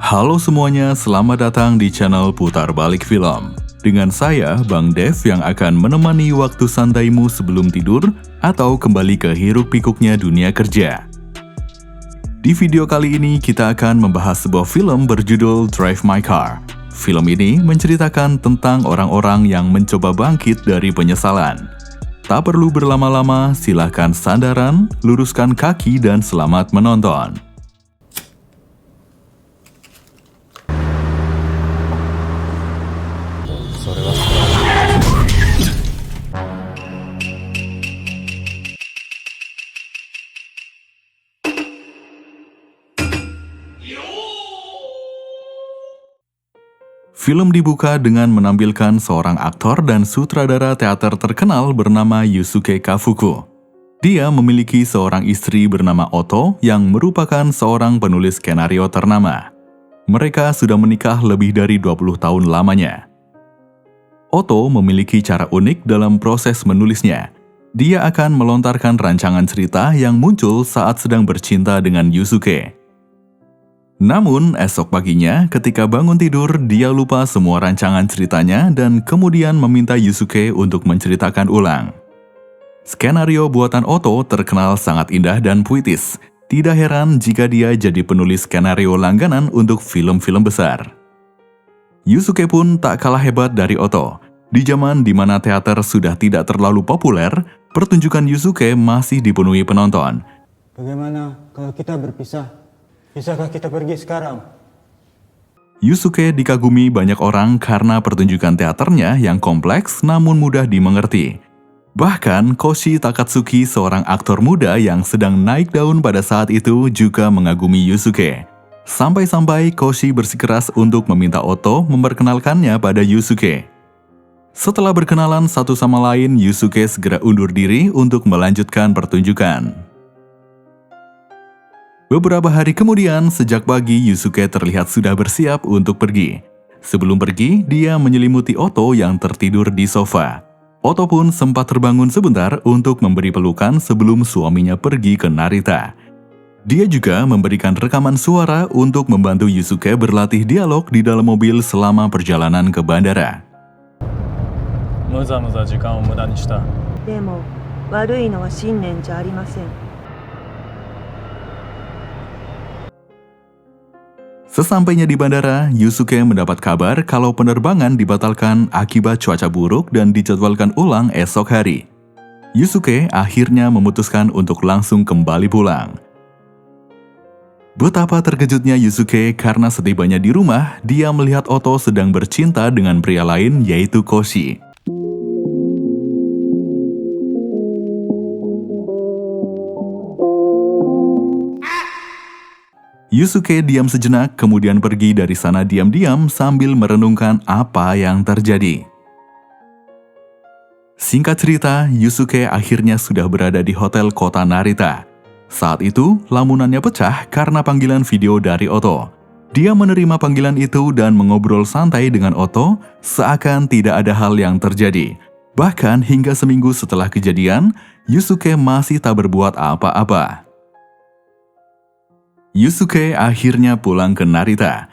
Halo semuanya, selamat datang di channel Putar Balik Film. Dengan saya, Bang Dev yang akan menemani waktu santaimu sebelum tidur atau kembali ke hiruk-pikuknya dunia kerja. Di video kali ini kita akan membahas sebuah film berjudul Drive My Car. Film ini menceritakan tentang orang-orang yang mencoba bangkit dari penyesalan. Tak perlu berlama-lama, silahkan sandaran, luruskan kaki dan selamat menonton. Film dibuka dengan menampilkan seorang aktor dan sutradara teater terkenal bernama Yusuke Kafuku. Dia memiliki seorang istri bernama Oto yang merupakan seorang penulis skenario ternama. Mereka sudah menikah lebih dari 20 tahun lamanya. Oto memiliki cara unik dalam proses menulisnya. Dia akan melontarkan rancangan cerita yang muncul saat sedang bercinta dengan Yusuke. Namun, esok paginya ketika bangun tidur, dia lupa semua rancangan ceritanya dan kemudian meminta Yusuke untuk menceritakan ulang. Skenario buatan Oto terkenal sangat indah dan puitis. Tidak heran jika dia jadi penulis skenario langganan untuk film-film besar. Yusuke pun tak kalah hebat dari Oto. Di zaman di mana teater sudah tidak terlalu populer, pertunjukan Yusuke masih dipenuhi penonton. Bagaimana kalau kita berpisah? Bisakah kita pergi sekarang? Yusuke dikagumi banyak orang karena pertunjukan teaternya yang kompleks namun mudah dimengerti. Bahkan Koshi Takatsuki, seorang aktor muda yang sedang naik daun pada saat itu, juga mengagumi Yusuke. Sampai-sampai Koshi bersikeras untuk meminta Oto memperkenalkannya pada Yusuke. Setelah berkenalan satu sama lain, Yusuke segera undur diri untuk melanjutkan pertunjukan. Beberapa hari kemudian, sejak pagi Yusuke terlihat sudah bersiap untuk pergi. Sebelum pergi, dia menyelimuti Oto yang tertidur di sofa. Oto pun sempat terbangun sebentar untuk memberi pelukan sebelum suaminya pergi ke Narita. Dia juga memberikan rekaman suara untuk membantu Yusuke berlatih dialog di dalam mobil selama perjalanan ke bandara. むざむざ時間を無駄にした。でも悪いのは信念じゃありません。 Sesampainya di bandara, Yusuke mendapat kabar kalau penerbangan dibatalkan akibat cuaca buruk dan dijadwalkan ulang esok hari. Yusuke akhirnya memutuskan untuk langsung kembali pulang. Betapa terkejutnya Yusuke karena setibanya di rumah, dia melihat Oto sedang bercinta dengan pria lain yaitu Koshi. Yusuke diam sejenak, kemudian pergi dari sana diam-diam sambil merenungkan apa yang terjadi. Singkat cerita, Yusuke akhirnya sudah berada di hotel kota Narita. Saat itu, lamunannya pecah karena panggilan video dari Oto. Dia menerima panggilan itu dan mengobrol santai dengan Oto, seakan tidak ada hal yang terjadi. Bahkan hingga seminggu setelah kejadian, Yusuke masih tak berbuat apa-apa. Yusuke akhirnya pulang ke Narita.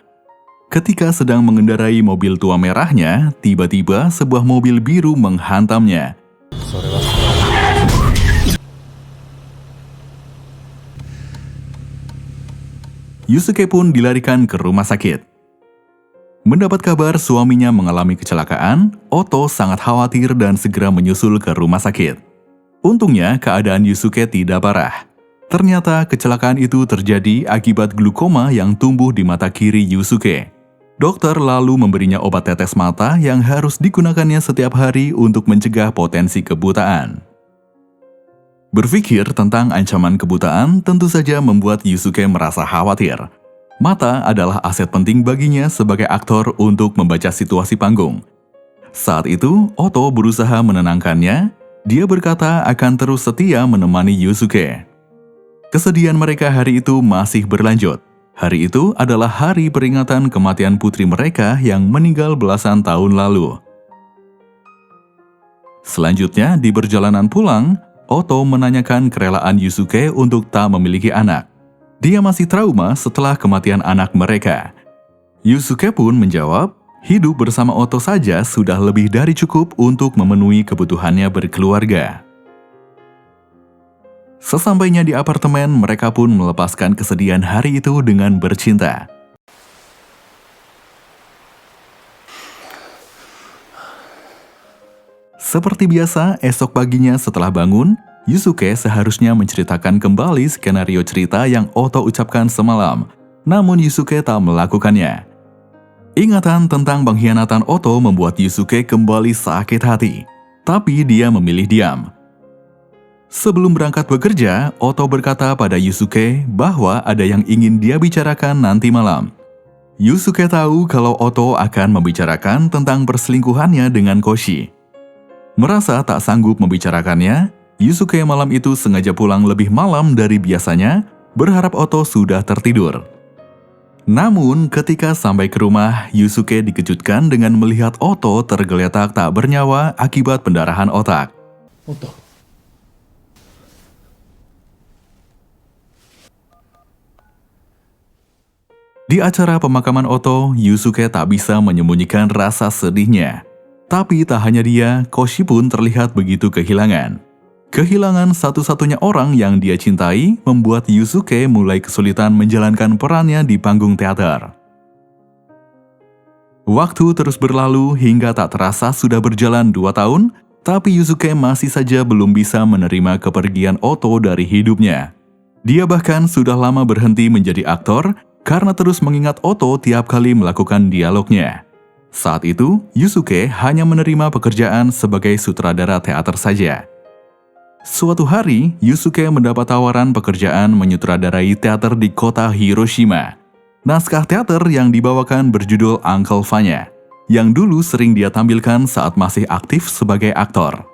Ketika sedang mengendarai mobil tua merahnya, tiba-tiba sebuah mobil biru menghantamnya. Yusuke pun dilarikan ke rumah sakit. Mendapat kabar suaminya mengalami kecelakaan, Oto sangat khawatir dan segera menyusul ke rumah sakit. Untungnya keadaan Yusuke tidak parah. Ternyata kecelakaan itu terjadi akibat glukoma yang tumbuh di mata kiri Yusuke. Dokter lalu memberinya obat tetes mata yang harus digunakannya setiap hari untuk mencegah potensi kebutaan. Berpikir tentang ancaman kebutaan tentu saja membuat Yusuke merasa khawatir. Mata adalah aset penting baginya sebagai aktor untuk membaca situasi panggung. Saat itu, Oto berusaha menenangkannya. Dia berkata akan terus setia menemani Yusuke. Kesedihan mereka hari itu masih berlanjut. Hari itu adalah hari peringatan kematian putri mereka yang meninggal belasan tahun lalu. Selanjutnya, di perjalanan pulang, Oto menanyakan kerelaan Yusuke untuk tak memiliki anak. Dia masih trauma setelah kematian anak mereka. Yusuke pun menjawab, hidup bersama Oto saja sudah lebih dari cukup untuk memenuhi kebutuhannya berkeluarga. Sesampainya di apartemen, mereka pun melepaskan kesedihan hari itu dengan bercinta. Seperti biasa, esok paginya setelah bangun, Yusuke seharusnya menceritakan kembali skenario cerita yang Oto ucapkan semalam. Namun Yusuke tak melakukannya. Ingatan tentang pengkhianatan Oto membuat Yusuke kembali sakit hati. Tapi dia memilih diam. Sebelum berangkat bekerja, Oto berkata pada Yusuke bahwa ada yang ingin dia bicarakan nanti malam. Yusuke tahu kalau Oto akan membicarakan tentang perselingkuhannya dengan Koshi. Merasa tak sanggup membicarakannya, Yusuke malam itu sengaja pulang lebih malam dari biasanya, berharap Oto sudah tertidur. Namun, ketika sampai ke rumah, Yusuke dikejutkan dengan melihat Oto tergeletak tak bernyawa akibat pendarahan otak. Di acara pemakaman Oto, Yusuke tak bisa menyembunyikan rasa sedihnya. Tapi tak hanya dia, Koshi pun terlihat begitu kehilangan. Kehilangan satu-satunya orang yang dia cintai membuat Yusuke mulai kesulitan menjalankan perannya di panggung teater. Waktu terus berlalu hingga tak terasa sudah berjalan 2 tahun, tapi Yusuke masih saja belum bisa menerima kepergian Oto dari hidupnya. Dia bahkan sudah lama berhenti menjadi aktor karena terus mengingat Oto tiap kali melakukan dialognya. Saat itu, Yusuke hanya menerima pekerjaan sebagai sutradara teater saja. Suatu hari, Yusuke mendapat tawaran pekerjaan menyutradarai teater di kota Hiroshima. Naskah teater yang dibawakan berjudul Uncle Vanya, yang dulu sering dia tampilkan saat masih aktif sebagai aktor.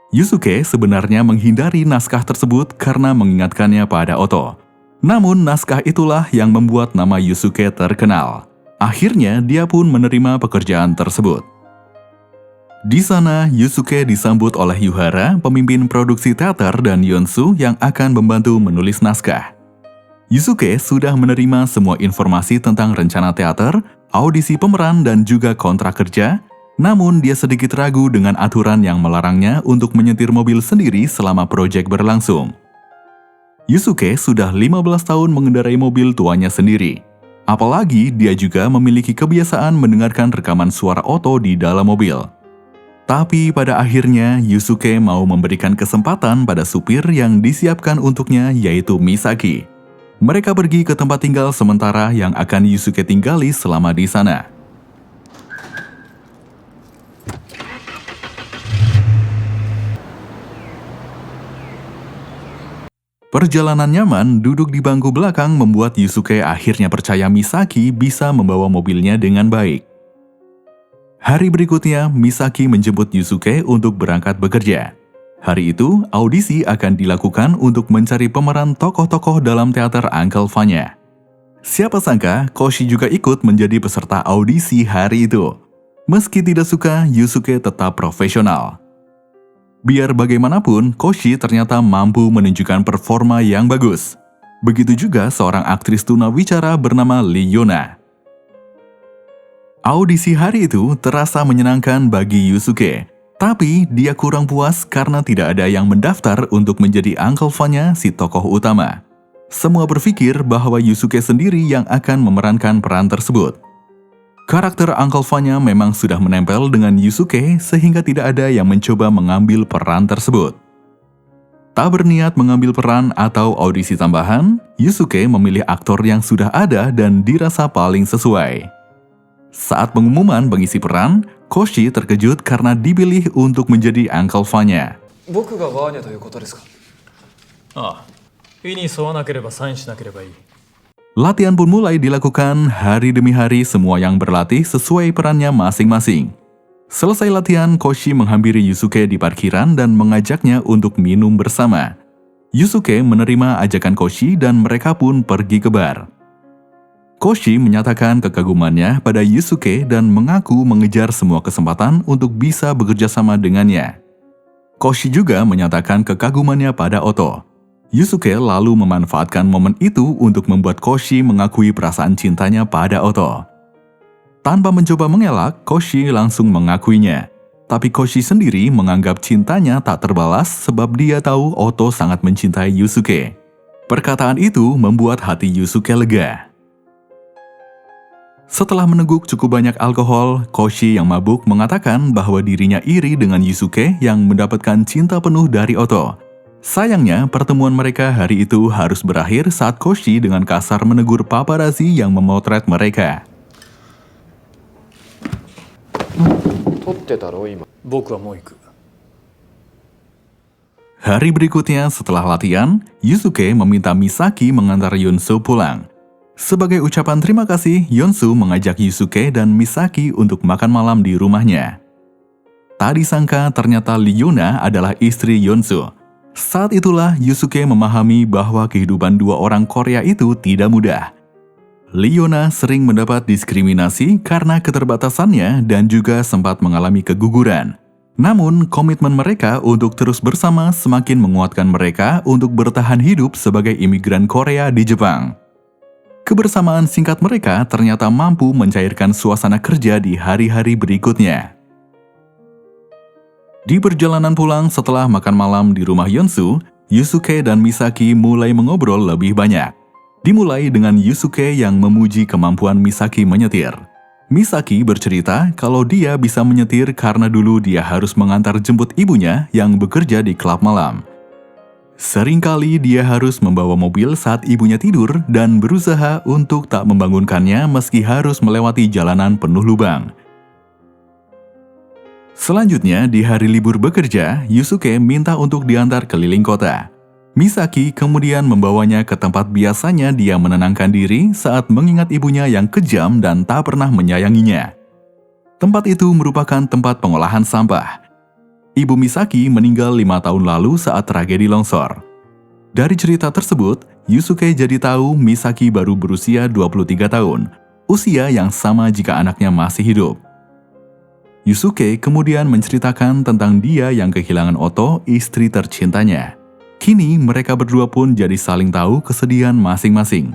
Yusuke sebenarnya menghindari naskah tersebut karena mengingatkannya pada Oto. Namun naskah itulah yang membuat nama Yusuke terkenal. Akhirnya dia pun menerima pekerjaan tersebut. Di sana, Yusuke disambut oleh Yuhara, pemimpin produksi teater, dan Yonsu yang akan membantu menulis naskah. Yusuke sudah menerima semua informasi tentang rencana teater, audisi pemeran, dan juga kontrak kerja, namun dia sedikit ragu dengan aturan yang melarangnya untuk menyetir mobil sendiri selama proyek berlangsung. Yusuke sudah 15 tahun mengendarai mobil tuanya sendiri. Apalagi dia juga memiliki kebiasaan mendengarkan rekaman suara Oto di dalam mobil. Tapi pada akhirnya Yusuke mau memberikan kesempatan pada supir yang disiapkan untuknya, yaitu Misaki. Mereka pergi ke tempat tinggal sementara yang akan Yusuke tinggali selama di sana. Perjalanan nyaman duduk di bangku belakang membuat Yusuke akhirnya percaya Misaki bisa membawa mobilnya dengan baik. Hari berikutnya, Misaki menjemput Yusuke untuk berangkat bekerja. Hari itu, audisi akan dilakukan untuk mencari pemeran tokoh-tokoh dalam teater Uncle Vanya. Siapa sangka, Koshi juga ikut menjadi peserta audisi hari itu. Meski tidak suka, Yusuke tetap profesional. Biar bagaimanapun, Koshi ternyata mampu menunjukkan performa yang bagus. Begitu juga seorang aktris tunawicara bernama Lee Yona. Audisi hari itu terasa menyenangkan bagi Yusuke, tapi dia kurang puas karena tidak ada yang mendaftar untuk menjadi Uncle Vanya, si tokoh utama. Semua berpikir bahwa Yusuke sendiri yang akan memerankan peran tersebut. Karakter Uncle Vanya memang sudah menempel dengan Yusuke sehingga tidak ada yang mencoba mengambil peran tersebut. Tak berniat mengambil peran atau audisi tambahan, Yusuke memilih aktor yang sudah ada dan dirasa paling sesuai. Saat pengumuman pengisi peran, Koshi terkejut karena dipilih untuk menjadi Uncle Vanya. 僕がワーニャということですか。ああ、意に沿わなければサインしなければいい。 Latihan pun mulai dilakukan hari demi hari, semua yang berlatih sesuai perannya masing-masing. Selesai latihan, Koshi menghampiri Yusuke di parkiran dan mengajaknya untuk minum bersama. Yusuke menerima ajakan Koshi dan mereka pun pergi ke bar. Koshi menyatakan kekagumannya pada Yusuke dan mengaku mengejar semua kesempatan untuk bisa bekerja sama dengannya. Koshi juga menyatakan kekagumannya pada Oto. Yusuke lalu memanfaatkan momen itu untuk membuat Koshi mengakui perasaan cintanya pada Oto. Tanpa mencoba mengelak, Koshi langsung mengakuinya. Tapi Koshi sendiri menganggap cintanya tak terbalas sebab dia tahu Oto sangat mencintai Yusuke. Perkataan itu membuat hati Yusuke lega. Setelah meneguk cukup banyak alkohol, Koshi yang mabuk mengatakan bahwa dirinya iri dengan Yusuke yang mendapatkan cinta penuh dari Oto. Sayangnya, pertemuan mereka hari itu harus berakhir saat Koshi dengan kasar menegur paparazzi yang memotret mereka. 撮ってたろ今。僕はもう行く。 Hari berikutnya setelah latihan, Yusuke meminta Misaki mengantar Yonsu pulang. Sebagai ucapan terima kasih, Yonsu mengajak Yusuke dan Misaki untuk makan malam di rumahnya. Tak disangka ternyata Liona adalah istri Yonsu. Saat itulah Yusuke memahami bahwa kehidupan dua orang Korea itu tidak mudah. Liona sering mendapat diskriminasi karena keterbatasannya dan juga sempat mengalami keguguran. Namun, komitmen mereka untuk terus bersama semakin menguatkan mereka untuk bertahan hidup sebagai imigran Korea di Jepang. Kebersamaan singkat mereka ternyata mampu mencairkan suasana kerja di hari-hari berikutnya. Di perjalanan pulang setelah makan malam di rumah Yonsu, Yusuke dan Misaki mulai mengobrol lebih banyak. Dimulai dengan Yusuke yang memuji kemampuan Misaki menyetir. Misaki bercerita kalau dia bisa menyetir karena dulu dia harus mengantar jemput ibunya yang bekerja di klub malam. Seringkali dia harus membawa mobil saat ibunya tidur dan berusaha untuk tak membangunkannya meski harus melewati jalanan penuh lubang. Selanjutnya, di hari libur bekerja, Yusuke minta untuk diantar keliling kota. Misaki kemudian membawanya ke tempat biasanya dia menenangkan diri saat mengingat ibunya yang kejam dan tak pernah menyayanginya. Tempat itu merupakan tempat pengolahan sampah. Ibu Misaki meninggal 5 tahun lalu saat tragedi longsor. Dari cerita tersebut, Yusuke jadi tahu Misaki baru berusia 23 tahun, usia yang sama jika anaknya masih hidup. Yusuke kemudian menceritakan tentang dia yang kehilangan Oto, istri tercintanya. Kini mereka berdua pun jadi saling tahu kesedihan masing-masing.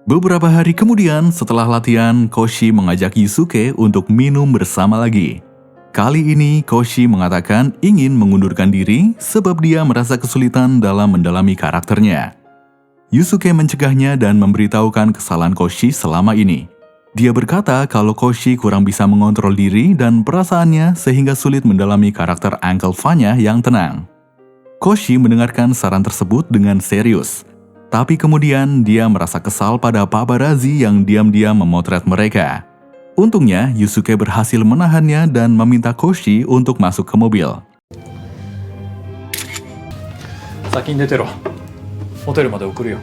Beberapa hari kemudian setelah latihan, Koshi mengajak Yusuke untuk minum bersama lagi. Kali ini Koshi mengatakan ingin mengundurkan diri sebab dia merasa kesulitan dalam mendalami karakternya. Yusuke mencegahnya dan memberitahukan kesalahan Koshi selama ini. Dia berkata kalau Koshi kurang bisa mengontrol diri dan perasaannya sehingga sulit mendalami karakter Uncle Vanya yang tenang. Koshi mendengarkan saran tersebut dengan serius. Tapi kemudian dia merasa kesal pada paparazzi yang diam-diam memotret mereka. Untungnya Yusuke berhasil menahannya dan meminta Koshi untuk masuk ke mobil. 先に出てろ。ホテルまで送るよ。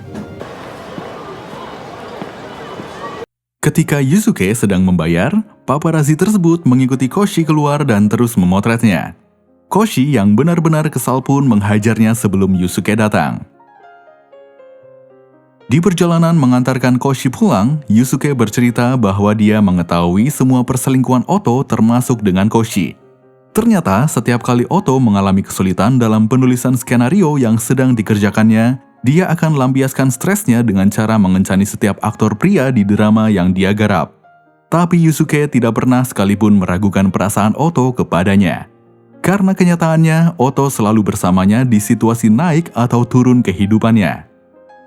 Ketika Yusuke sedang membayar, paparazzi tersebut mengikuti Koshi keluar dan terus memotretnya. Koshi yang benar-benar kesal pun menghajarnya sebelum Yusuke datang. Di perjalanan mengantarkan Koshi pulang, Yusuke bercerita bahwa dia mengetahui semua perselingkuhan Oto termasuk dengan Koshi. Ternyata setiap kali Oto mengalami kesulitan dalam penulisan skenario yang sedang dikerjakannya, dia akan lampiaskan stresnya dengan cara mengencani setiap aktor pria di drama yang dia garap. Tapi Yusuke tidak pernah sekalipun meragukan perasaan Oto kepadanya. Karena kenyataannya, Oto selalu bersamanya di situasi naik atau turun kehidupannya.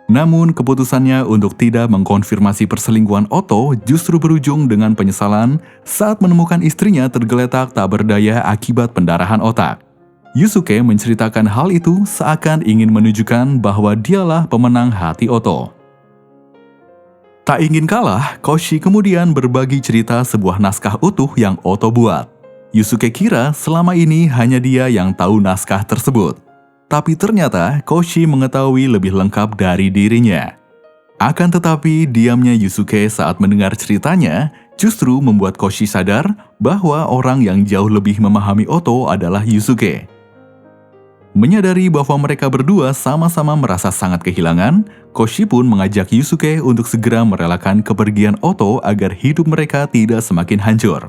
Namun, keputusannya untuk tidak mengkonfirmasi perselingkuhan Oto justru berujung dengan penyesalan saat menemukan istrinya tergeletak tak berdaya akibat pendarahan otak. Yusuke menceritakan hal itu seakan ingin menunjukkan bahwa dialah pemenang hati Oto. Tak ingin kalah, Koshi kemudian berbagi cerita sebuah naskah utuh yang Oto buat. Yusuke kira selama ini hanya dia yang tahu naskah tersebut. Tapi ternyata Koshi mengetahui lebih lengkap dari dirinya. Akan tetapi diamnya Yusuke saat mendengar ceritanya justru membuat Koshi sadar bahwa orang yang jauh lebih memahami Oto adalah Yusuke. Menyadari bahwa mereka berdua sama-sama merasa sangat kehilangan, Koshi pun mengajak Yusuke untuk segera merelakan kepergian Oto agar hidup mereka tidak semakin hancur.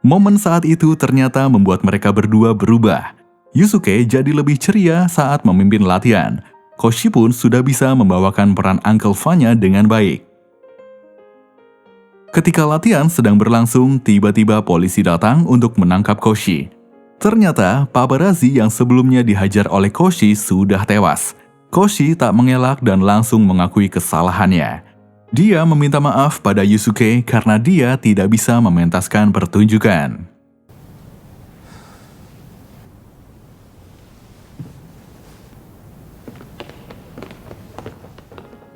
Momen saat itu ternyata membuat mereka berdua berubah. Yusuke jadi lebih ceria saat memimpin latihan. Koshi pun sudah bisa membawakan peran Uncle Vanya dengan baik. Ketika latihan sedang berlangsung, tiba-tiba polisi datang untuk menangkap Koshi. Ternyata paparazzi yang sebelumnya dihajar oleh Koshi sudah tewas. Koshi tak mengelak dan langsung mengakui kesalahannya. Dia meminta maaf pada Yusuke karena dia tidak bisa mementaskan pertunjukan.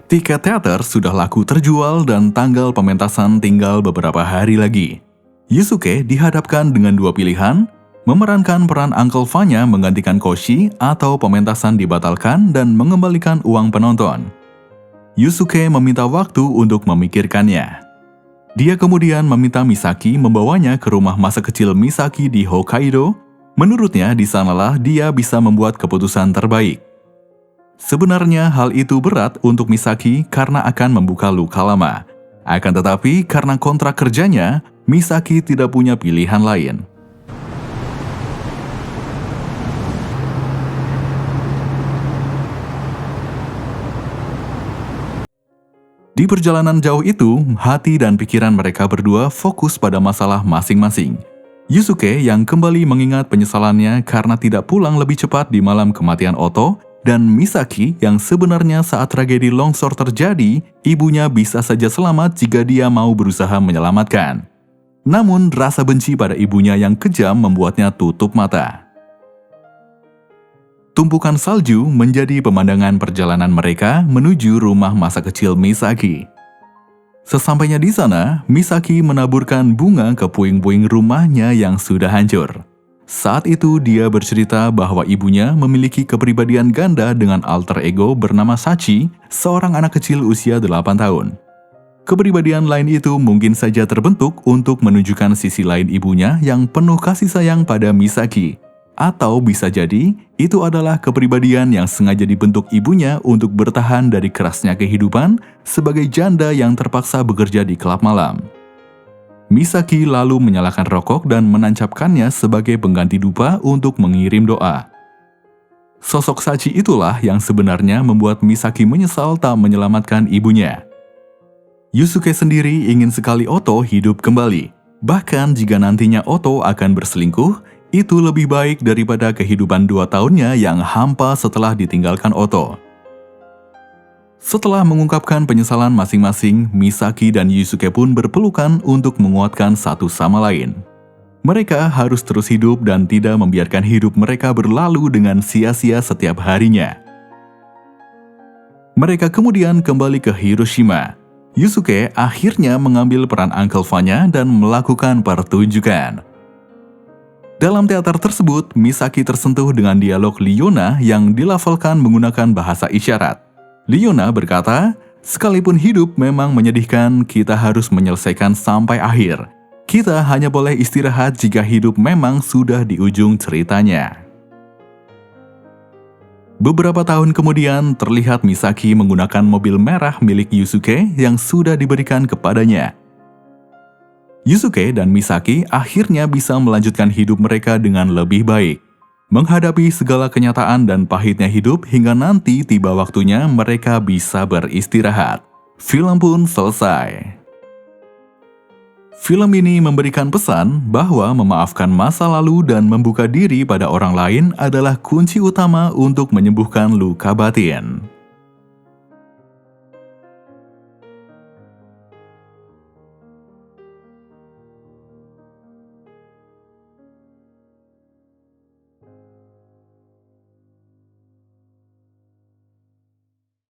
Tiket teater sudah laku terjual dan tanggal pementasan tinggal beberapa hari lagi. Yusuke dihadapkan dengan dua pilihan, memerankan peran Uncle Vanya menggantikan Koshi atau pementasan dibatalkan dan mengembalikan uang penonton. Yusuke meminta waktu untuk memikirkannya. Dia kemudian meminta Misaki membawanya ke rumah masa kecil Misaki di Hokkaido. Menurutnya di sanalah dia bisa membuat keputusan terbaik. Sebenarnya hal itu berat untuk Misaki karena akan membuka luka lama. Akan tetapi karena kontrak kerjanya, Misaki tidak punya pilihan lain. Di perjalanan jauh itu, hati dan pikiran mereka berdua fokus pada masalah masing-masing. Yusuke yang kembali mengingat penyesalannya karena tidak pulang lebih cepat di malam kematian Oto, dan Misaki yang sebenarnya saat tragedi longsor terjadi, ibunya bisa saja selamat jika dia mau berusaha menyelamatkan. Namun rasa benci pada ibunya yang kejam membuatnya tutup mata. Tumpukan salju menjadi pemandangan perjalanan mereka menuju rumah masa kecil Misaki. Sesampainya di sana, Misaki menaburkan bunga ke puing-puing rumahnya yang sudah hancur. Saat itu dia bercerita bahwa ibunya memiliki kepribadian ganda dengan alter ego bernama Sachi, seorang anak kecil usia 8 tahun. Kepribadian lain itu mungkin saja terbentuk untuk menunjukkan sisi lain ibunya yang penuh kasih sayang pada Misaki. Atau bisa jadi, itu adalah kepribadian yang sengaja dibentuk ibunya untuk bertahan dari kerasnya kehidupan sebagai janda yang terpaksa bekerja di klub malam. Misaki lalu menyalakan rokok dan menancapkannya sebagai pengganti dupa untuk mengirim doa. Sosok Sachi itulah yang sebenarnya membuat Misaki menyesal tak menyelamatkan ibunya. Yusuke sendiri ingin sekali Oto hidup kembali. Bahkan jika nantinya Oto akan berselingkuh, itu lebih baik daripada kehidupan 2 tahunnya yang hampa setelah ditinggalkan Oto. Setelah mengungkapkan penyesalan masing-masing, Misaki dan Yusuke pun berpelukan untuk menguatkan satu sama lain. Mereka harus terus hidup dan tidak membiarkan hidup mereka berlalu dengan sia-sia setiap harinya. Mereka kemudian kembali ke Hiroshima. Yusuke akhirnya mengambil peran Uncle Vanya dan melakukan pertunjukan. Dalam teater tersebut, Misaki tersentuh dengan dialog Liona yang dilafalkan menggunakan bahasa isyarat. Liona berkata, "Sekalipun hidup memang menyedihkan, kita harus menyelesaikan sampai akhir. Kita hanya boleh istirahat jika hidup memang sudah di ujung ceritanya." Beberapa tahun kemudian, terlihat Misaki menggunakan mobil merah milik Yusuke yang sudah diberikan kepadanya. Yusuke dan Misaki akhirnya bisa melanjutkan hidup mereka dengan lebih baik, menghadapi segala kenyataan dan pahitnya hidup hingga nanti tiba waktunya mereka bisa beristirahat. Film pun selesai. Film ini memberikan pesan bahwa memaafkan masa lalu dan membuka diri pada orang lain adalah kunci utama untuk menyembuhkan luka batin.